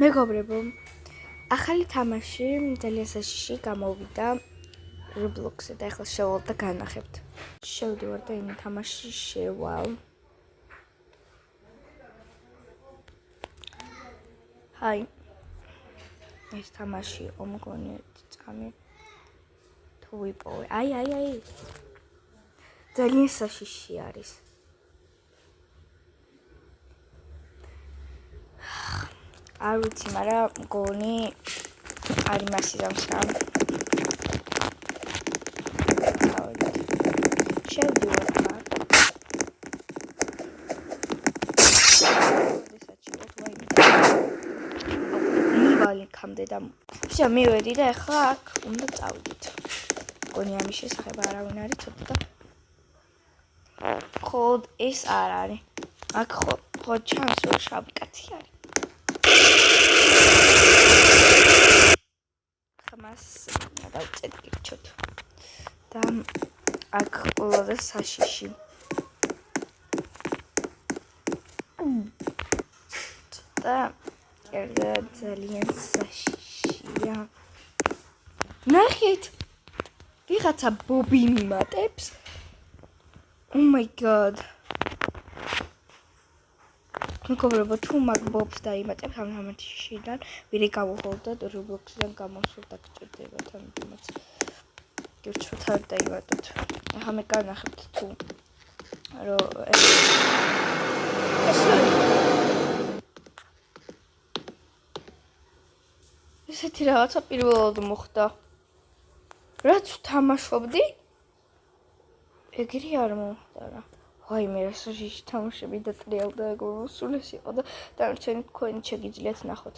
მეგობრებო, ახალი თამაში ძალიან საშიში გამოვიდა Roblox-ზე და ახლა შევალ და განახებთ. შევდივარ და იმ თამაში შევალ. Hi. ეს თამაში მგონი ერთი წამი თუ ვიპოვე. აი. ძალიან საშიში არის. არ ვიცი, მაგრამ მგონი არის მასიზამს რა. შევდივარ ხარ. მივალი კამდე და ვსა მივედი და ახლა აქ უნდა წავიდეთ. მგონი ამის შესახებ არავინ არის ცოტა და ხოდ ეს არ არის. აქ ხო ჩანს რომ შავი კაცი არის. ხმას დავწერ გიჩოთ. და აქ ყველაზე საშიში. და კერგად ძალიან საშიშია. ნახეთ. ვიღაცა ბობი მიმატებს. Oh my god. მეგობრებო, თუ მაგ ბობს დაიმატებ ამ თამაშიდან, ვირი გავუხოლდეთ Roblox-დან გამოსულ და გჭირდებათ ამიტომაც. გირჩვით არ დაიმატოთ. ახლა მე განახებთ თუ რომ ესეთი რაღაცა პირველად მოხდა. რაც ვთამაშობდი? ეგრე არ მოხდა რა. ვაი, მე საშიში თამაშები და ტრიალდა ეგ სულ ეს იყო და დანარჩენი თქვენი შეგიძლიათ ნახოთ.